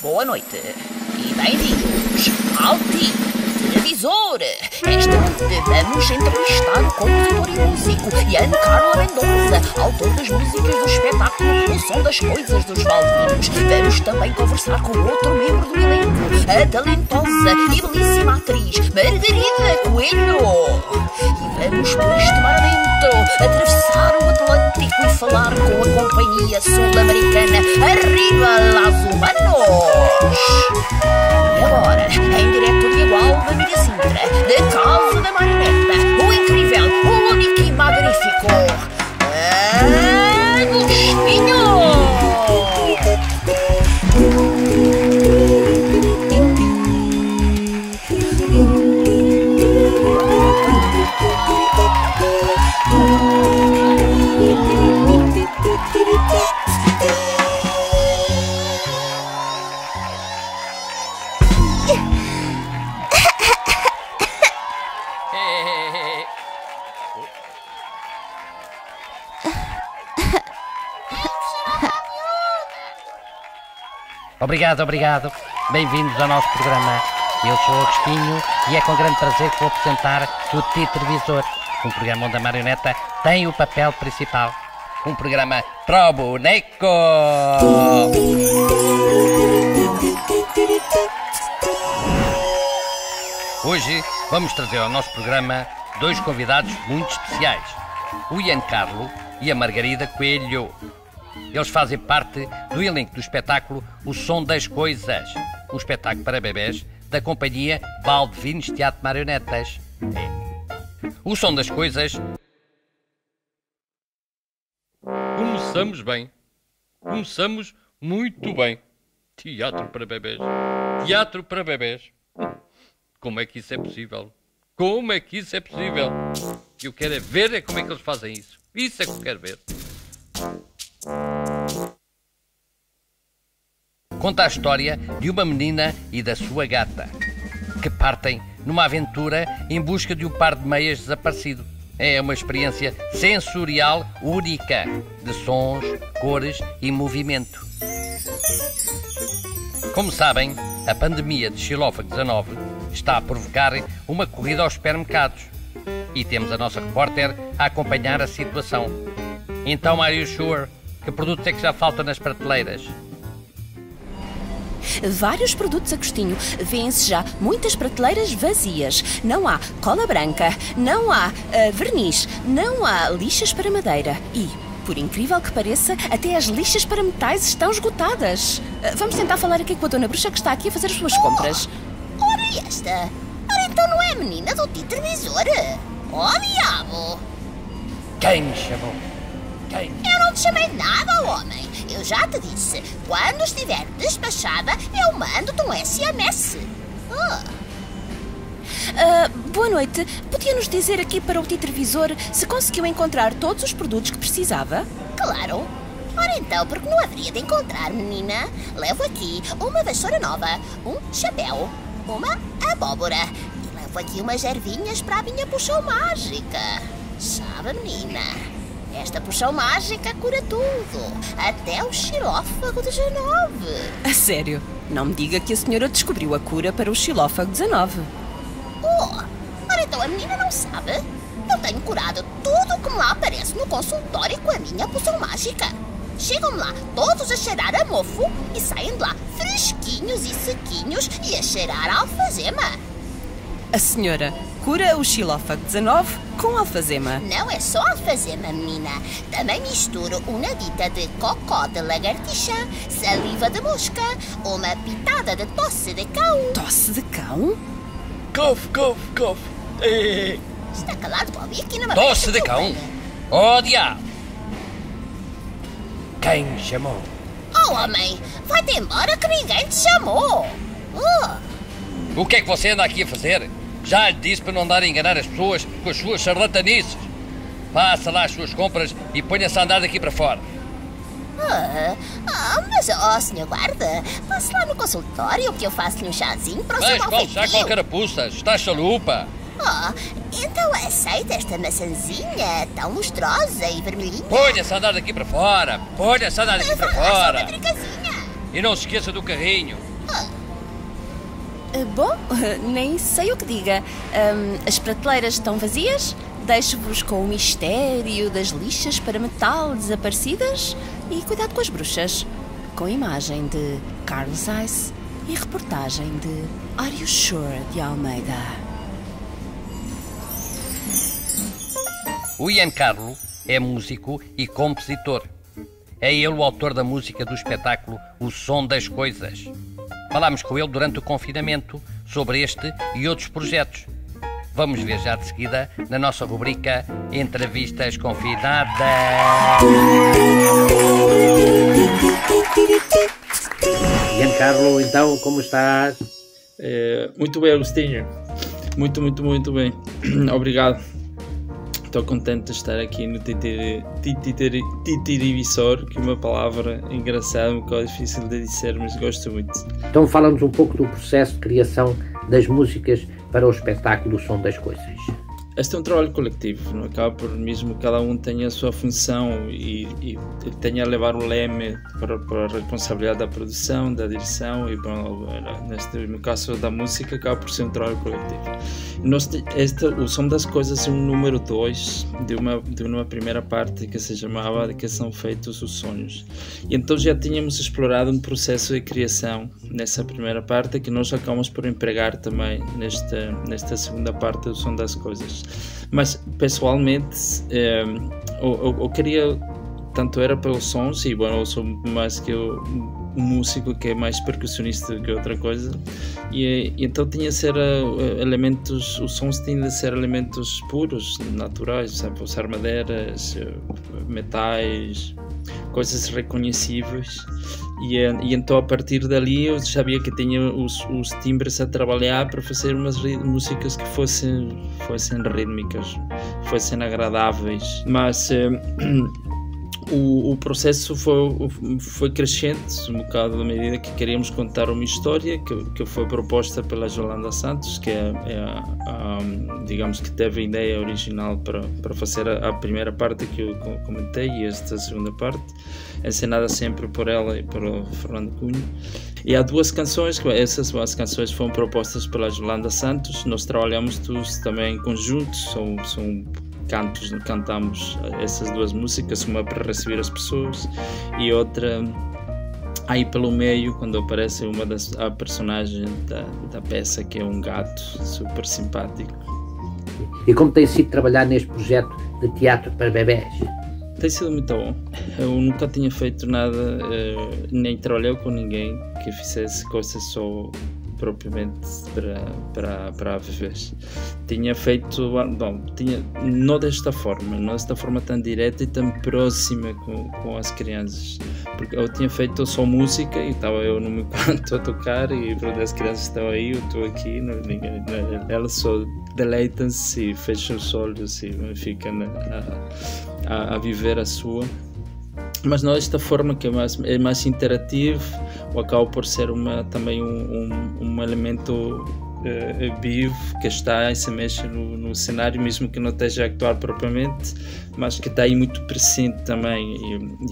boa noite e bem-vindos ao Televisor. Esta noite vamos entrevistar o compositor e músico Giancarlo Mendoza, autor das músicas do espetáculo O Som das Coisas dos Baldinos. Vamos também conversar com outro membro do elenco, a talentosa e belíssima atriz Margarida Coelho. E vamos por este mar adentro, atravessar o Atlântico e falar com a companhia sul-americana Arriba Las Humanos. E agora, em direto de Igual da Mídia Sintra, da Casa da Marioneta, o incrível, o único e magnífico Agostinho! Obrigado. Bem-vindos ao nosso programa. Eu sou o Agostinho e é com grande prazer que vou apresentar o Televisor, um programa onde a marioneta tem o papel principal. Um programa pro boneco! Hoje vamos trazer ao nosso programa dois convidados muito especiais, o Giancarlo e a Margarida Coelho. Eles fazem parte do elenco do espetáculo O Som das Coisas, um espetáculo para bebés da companhia Baldinos Teatro Marionetas. O Som das Coisas... Começamos bem. Começamos muito bem. Teatro para bebés. Teatro para bebés. Como é que isso é possível? Como é que isso é possível? Eu quero é ver como é que eles fazem isso. Isso é que eu quero ver. Conta a história de uma menina e da sua gata, que partem numa aventura em busca de um par de meias desaparecido. É uma experiência sensorial única, de sons, cores e movimento. Como sabem, a pandemia de Xilófago 19 está a provocar uma corrida aos supermercados e temos a nossa repórter a acompanhar a situação. Então, are you sure? Que produtos é que já faltam nas prateleiras? Vários produtos, Agostinho. Vêem-se já muitas prateleiras vazias. Não há cola branca, não há verniz, não há lixas para madeira. E, por incrível que pareça, até as lixas para metais estão esgotadas. Vamos tentar falar aqui com a Dona Bruxa, que está aqui a fazer as suas compras. Ora esta! Ora então não é a menina do Televisor? Oh, diabo! Quem me chamou? Quem? Eu não te chamei nada, homem. Eu já te disse, quando estiver despachada, eu mando-te um SMS. Boa noite. Podia-nos dizer aqui para o Televisor se conseguiu encontrar todos os produtos que precisava? Claro. Ora então, porque não haveria de encontrar, menina? Levo aqui uma vassoura nova, um chapéu, uma abóbora e levo aqui umas ervinhas para a minha poção mágica. Sabe, menina? Esta poção mágica cura tudo, até o xilófago 19. A sério? Não me diga que a senhora descobriu a cura para o xilófago 19. Ora então a menina não sabe? Eu tenho curado tudo o que me lá aparece no consultório com a minha poção mágica. Chegam-me lá todos a cheirar a mofo e saem de lá fresquinhos e sequinhos e a cheirar a alfazema. A senhora cura o xilófago 19 com alfazema. Não é só alfazema, menina. Também misturo uma dita de cocó de lagartixa, saliva de mosca, uma pitada de tosse de cão. Tosse de cão? Cof. Está calado, Bobby, aqui numa Tosse de cão? Oh, diabo! Quem me chamou? Oh, homem, vai-te embora que ninguém te chamou. O que é que você anda aqui a fazer? Já lhe disse para não andar a enganar as pessoas com as suas charlatanices. Faça lá as suas compras e ponha-se a andar daqui para fora. Mas, senhor guarda, passe lá no consultório que eu faço-lhe um chazinho para o seu Mas já com carapuças, está chalupa. Então aceita esta maçãzinha tão lustrosa e vermelhinha. Ponha-se a andar daqui para fora. Faça uma tricasinha. E não se esqueça do carrinho. Bom, nem sei o que diga. As prateleiras estão vazias? Deixo-vos com o mistério das lixas para metal desaparecidas e cuidado com as bruxas. Com imagem de Carlos Ice e reportagem de Are You Sure de Almeida. O Ian Carlo é músico e compositor. É ele o autor da música do espetáculo O Som das Coisas. Falámos com ele durante o confinamento sobre este e outros projetos. Vamos ver já de seguida na nossa rubrica Entrevistas Confinadas. Ian Carlo, então, como estás? Muito bem, Agostinho. Muito bem. Obrigado. Estou contente de estar aqui no Titirivisor, que é uma palavra engraçada, um bocado difícil de dizer, mas gosto muito. Então fala-nos um pouco do processo de criação das músicas para o espetáculo O Som das Coisas. Este é um trabalho coletivo, não acaba por mesmo cada um tem a sua função e tenha a levar o leme para a responsabilidade da produção, da direção e no caso da música acaba por ser um trabalho coletivo. O Som das Coisas é um número 2 de uma primeira parte que se chamava De Que São Feitos os Sonhos. E então já tínhamos explorado um processo de criação nessa primeira parte que nós acabamos por empregar também nesta segunda parte do Som das Coisas. Mas pessoalmente eu queria, tanto era pelos sons, e bom, eu sou mais que um músico que é mais percussionista do que outra coisa, e então tinha de ser elementos, os sons tinham de ser elementos puros, naturais, sabe? Usar madeiras, metais, coisas reconhecíveis. E então a partir dali eu sabia que tinha os timbres a trabalhar para fazer umas músicas que fossem rítmicas, fossem agradáveis, mas o processo foi crescente um bocado à medida que queríamos contar uma história que foi proposta pela Yolanda Santos, que digamos que teve a ideia original para fazer a primeira parte que eu comentei e esta segunda parte, encenada sempre por ela e por Fernando Cunha. E há duas canções, essas duas canções foram propostas pela Yolanda Santos. Nós trabalhamos todos também em conjunto, são cantos, cantamos essas duas músicas, uma para receber as pessoas e outra aí pelo meio, quando aparece a personagem da peça, que é um gato super simpático. E como tem sido trabalhar neste projeto de teatro para bebés? Tem sido muito bom. Eu nunca tinha feito nada, nem trabalhei com ninguém que fizesse coisas só propriamente para bebês. Tinha feito, não desta forma tão direta e tão próxima com as crianças, porque eu tinha feito só música e estava eu no meu canto a tocar e as crianças estão aí, eu estou aqui, elas só deleitam-se e fecham os olhos e ficam a viver a sua. Mas não desta forma, que é mais interativo, ou acaba por ser também um elemento vivo que está e se mexe no cenário, mesmo que não esteja a actuar propriamente, mas que está aí muito presente também.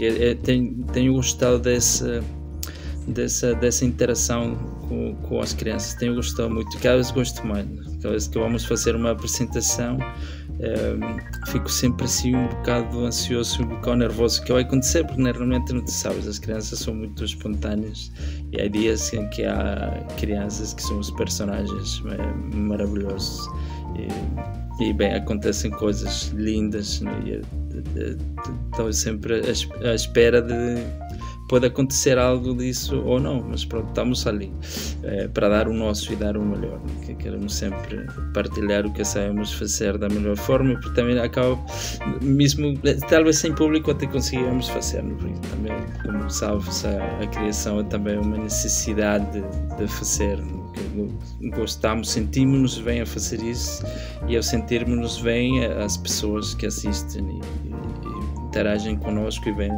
E tenho gostado dessa interação com as crianças, tenho gostado muito, cada vez gosto mais. Cada vez que vamos fazer uma apresentação, fico sempre assim um bocado ansioso, um bocado nervoso, que vai acontecer, porque normalmente não te sabes, as crianças são muito espontâneas e há dias em que há crianças que são os personagens maravilhosos e bem, acontecem coisas lindas, né? Estou sempre à espera de pode acontecer algo disso ou não, mas pronto, estamos ali para dar o nosso e dar o melhor, que queremos sempre partilhar o que sabemos fazer da melhor forma, porque também acaba, mesmo talvez sem público até conseguimos fazer, porque também, como sabes, a criação é também uma necessidade de fazer, que gostamos, sentimos-nos bem a fazer isso, e ao sentirmos-nos bem, as pessoas que assistem e interagem connosco e veem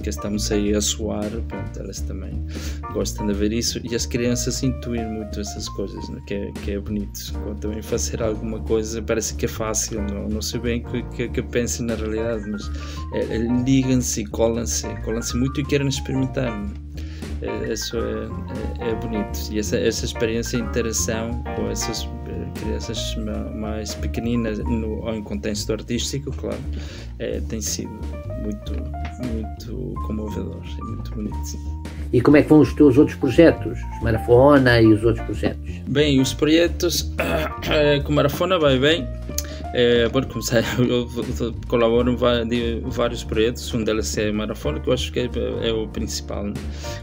que estamos aí a soar, pronto, elas também gostam de ver isso, e as crianças intuem muito essas coisas, né? que é bonito. Quando também fazer alguma coisa parece que é fácil, não sei bem que pensem na realidade, mas ligam-se e colam-se muito e querem experimentar, né? isso é bonito. E essa experiência de interação com essas crianças mais pequeninas em contexto artístico, claro, tem sido muito comovedor e muito bonito. E como é que vão os teus outros projetos? Os Marafona e os outros projetos? Bem, os projetos com Marafona vai bem. Por começar, eu colaboro em vários projetos, um deles é Marafona, que eu acho que é o principal, né?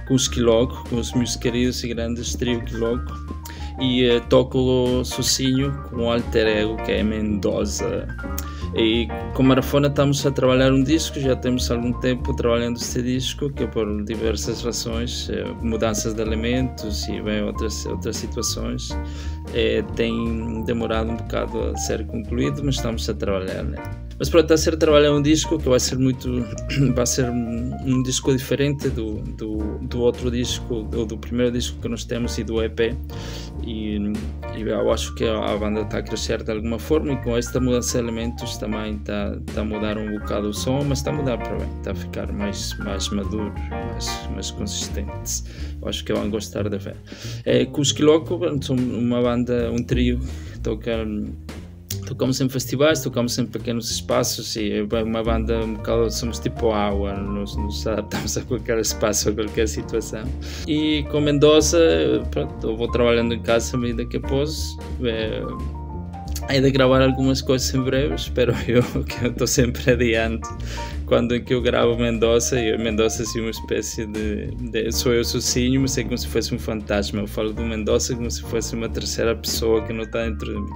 Com os Quiloco, com os meus queridos e grandes trio Quiloco, e toco sozinho com o alter ego que é Mendoza. E com Marafona estamos a trabalhar um disco, já temos algum tempo trabalhando este disco, que por diversas razões, mudanças de elementos e bem, outras situações, tem demorado um bocado a ser concluído, mas estamos a trabalhar, né? Mas pronto, está a ser trabalhar um disco que vai ser um disco diferente do outro disco, do primeiro disco que nós temos e do EP, e eu acho que a banda está a crescer de alguma forma, e com esta mudança de elementos também está a mudar um bocado o som, mas está a mudar para bem, está a ficar mais maduro, mais consistente. Eu acho que vão gostar de ver. Com os Quiloco, são uma banda, um trio que tocamos em festivais, tocamos em pequenos espaços, e é uma banda um bocado, somos tipo água, nos adaptamos a qualquer espaço, a qualquer situação. E com Mendoza, pronto, eu vou trabalhando em casa à medida que posso. Hei de gravar algumas coisas em breve, espero eu, que eu estou sempre adiante quando em que eu gravo Mendoza, e Mendoza assim uma espécie de sou eu sozinho, mas é como se fosse um fantasma. Eu falo do Mendoza como se fosse uma terceira pessoa que não está dentro de mim,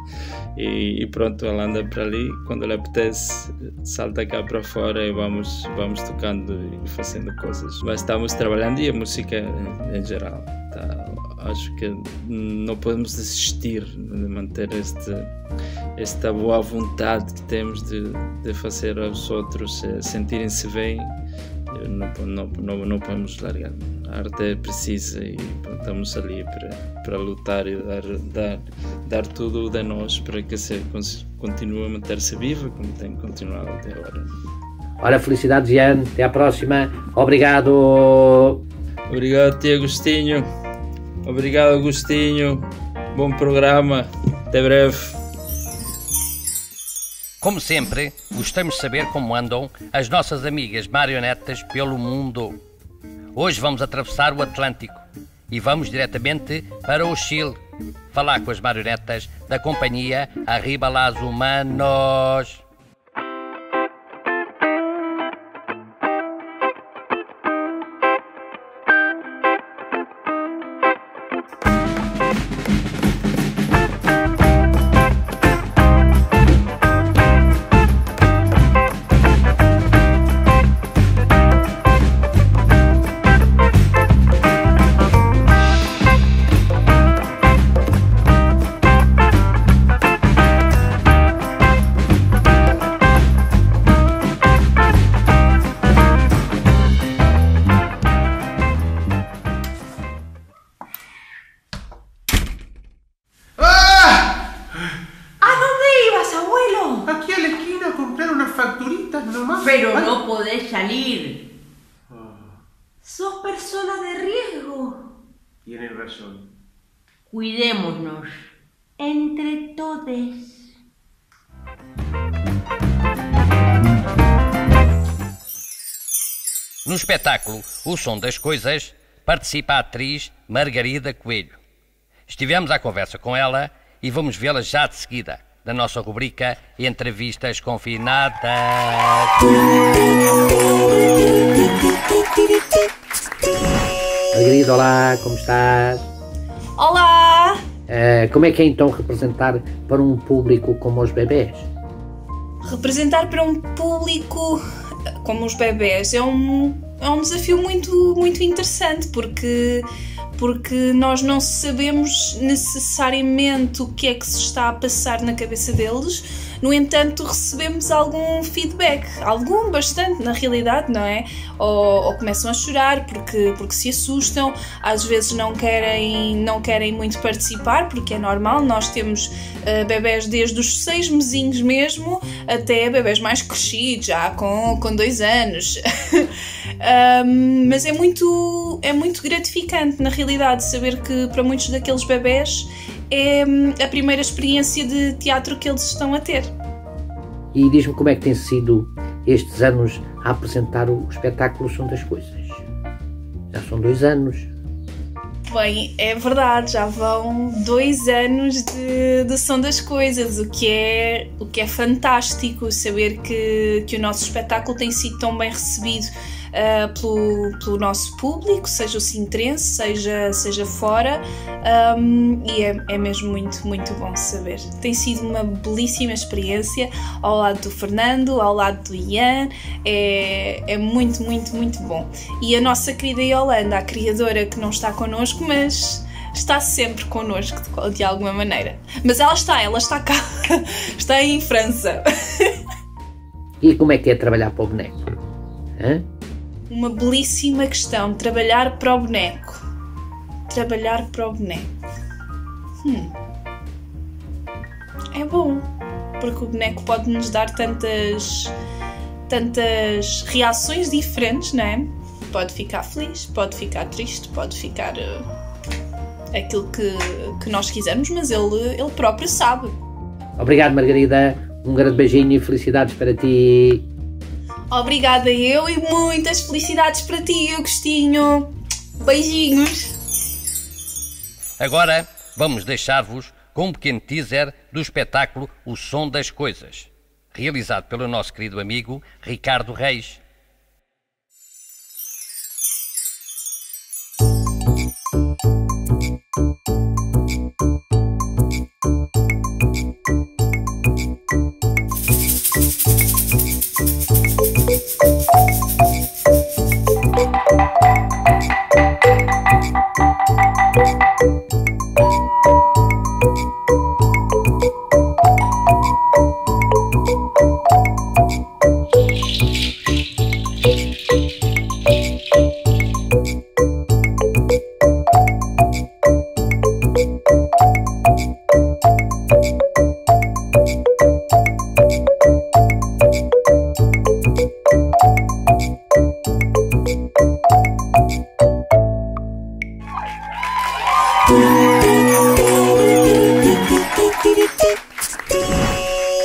e pronto, ela anda para ali, quando lhe apetece salta cá para fora e vamos tocando e fazendo coisas, mas estamos trabalhando, e a música em geral acho que não podemos desistir de manter esta boa vontade que temos de fazer aos outros sentirem-se bem. Não podemos largar. A arte é precisa, e estamos ali para lutar e dar tudo de nós para que continue a manter-se viva como tem continuado até agora. Ora, felicidades, Ian, até à próxima. Obrigado. Obrigado, Tia Agostinho. Obrigado, Agostinho. Bom programa. Até breve. Como sempre, gostamos de saber como andam as nossas amigas marionetas pelo mundo. Hoje vamos atravessar o Atlântico e vamos diretamente para o Chile falar com as marionetas da companhia Arriba Las Humanos. Pero no podés salir. Sos persona de riesgo. Tienen razón. Cuidémonos entre todes. No espetáculo O Som das Coisas participa a atriz Margarida Coelho. Estivemos à conversa com ela e vamos vê-la já de seguida, da nossa rubrica Entrevistas Confinadas. Margarida, olá, como estás? Olá! Como é que é então representar para um público como os bebés? Representar para um público como os bebés é um desafio muito interessante, porque nós não sabemos necessariamente o que é que se está a passar na cabeça deles, No entanto, recebemos algum feedback, bastante na realidade, não é? Ou começam a chorar porque se assustam, às vezes não querem muito participar, porque é normal, nós temos bebés desde os 6 mesinhos mesmo, até bebés mais crescidos, já com 2 anos. Mas é muito gratificante, na realidade, saber que para muitos daqueles bebés é a primeira experiência de teatro que eles estão a ter. E diz-me como é que tem sido estes anos a apresentar o espetáculo Som das Coisas. Já são 2 anos. Bem, é verdade, já vão 2 anos de Som das Coisas, o que é fantástico, saber que o nosso espetáculo tem sido tão bem recebido pelo nosso público, seja o sintrense, seja fora, e é mesmo muito, muito bom saber. Tem sido uma belíssima experiência ao lado do Fernando, ao lado do Ian, é muito, muito, muito bom. E a nossa querida Yolanda, a criadora, que não está connosco, mas está sempre connosco de alguma maneira. Mas ela está cá, está em França. E como é que é trabalhar para o boneco? Hã? Uma belíssima questão, trabalhar para o boneco. É bom, porque o boneco pode nos dar tantas reações diferentes, não é? Pode ficar feliz, pode ficar triste, pode ficar aquilo que nós quisermos, mas ele próprio sabe. Obrigado, Margarida. Um grande beijinho e felicidades para ti. Obrigada eu e muitas felicidades para ti, Agostinho. Beijinhos. Agora vamos deixar-vos com um pequeno teaser do espetáculo O Som das Coisas, realizado pelo nosso querido amigo Ricardo Reis.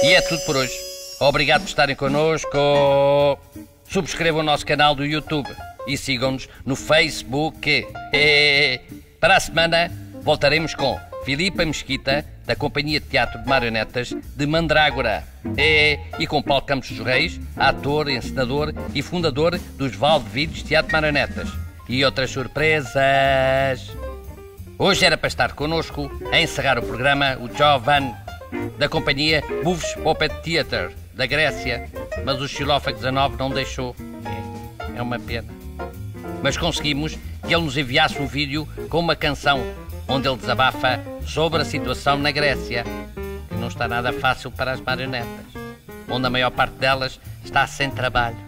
E é tudo por hoje. Obrigado por estarem connosco. Subscrevam o nosso canal do YouTube e sigam-nos no Facebook. Para a semana voltaremos com Filipa Mesquita, da Companhia de Teatro de Marionetas de Mandrágora, e com Paulo Campos dos Reis, ator, encenador e fundador dos Valdevides Teatro de Marionetas, e outras surpresas. Hoje era para estar connosco a encerrar o programa o Jovan, da companhia Boufs Puppet Theatre, da Grécia, mas o xilófago 19 não deixou. É uma pena. Mas conseguimos que ele nos enviasse um vídeo com uma canção onde ele desabafa sobre a situação na Grécia, que não está nada fácil para as marionetas, onde a maior parte delas está sem trabalho.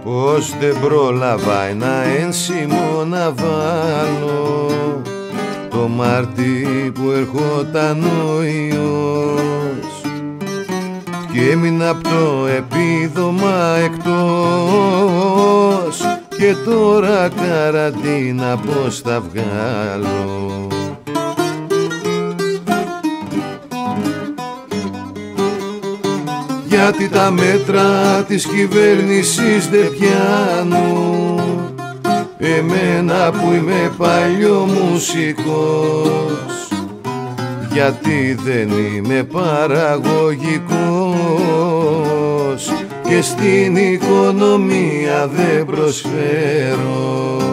Πως δεν πρόλαβα ένα ένσημο να βάλω το Μάρτι που ερχόταν ο ιός και έμεινα απ' το επίδομα εκτός και τώρα καραντίνα πως θα βγάλω. Γιατί τα μέτρα της κυβέρνησης δεν πιάνουν εμένα που είμαι παλιό μουσικός. γιατί δεν είμαι παραγωγικός και στην οικονομία δεν προσφέρω.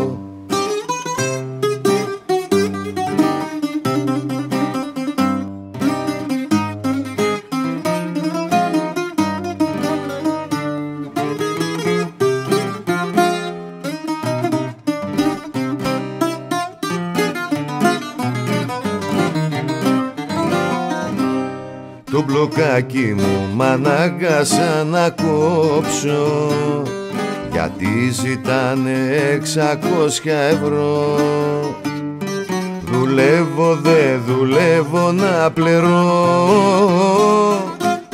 Το μπλοκάκι μου μ' ανάγκασα να κόψω, γιατί ζητάνε 600 ευρώ. Δουλεύω δε δουλεύω να πληρώ,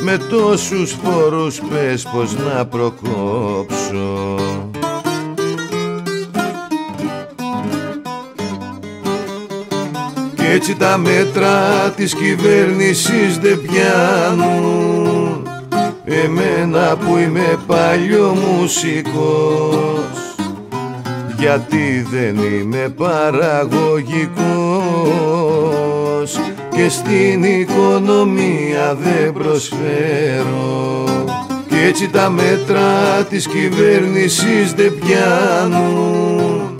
με τόσους φόρους πες πως να προκόψω. Κι έτσι τα μέτρα της κυβέρνησης δεν πιάνουν εμένα που είμαι παλιομουσικός, γιατί δεν είμαι παραγωγικός και στην οικονομία δεν προσφέρω. Κι έτσι τα μέτρα της κυβέρνησης δεν πιάνουν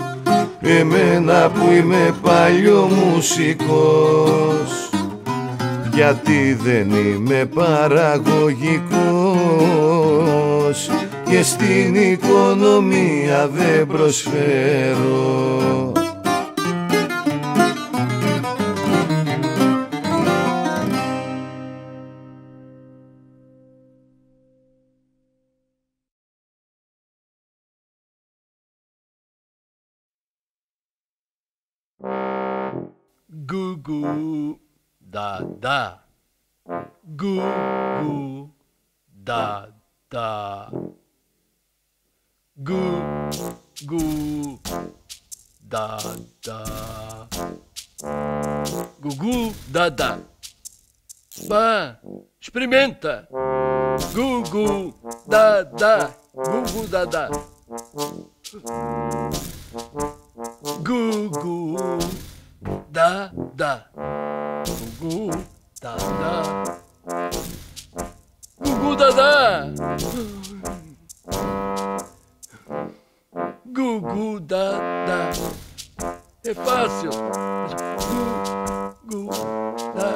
εμένα που είμαι παλιομουσικός, γιατί δεν είμαι παραγωγικός και στην οικονομία δεν προσφέρω. Gu gu da da, gu gu da da, gu gu da da, gu gu da da. Bah, experimenta. Gu gu da da, gu gu da da. Gu gu da da, gu da da, gu da da, gu da da. É fácil. Gu da da.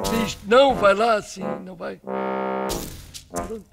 Se isto não vai lá assim, não vai. Pronto.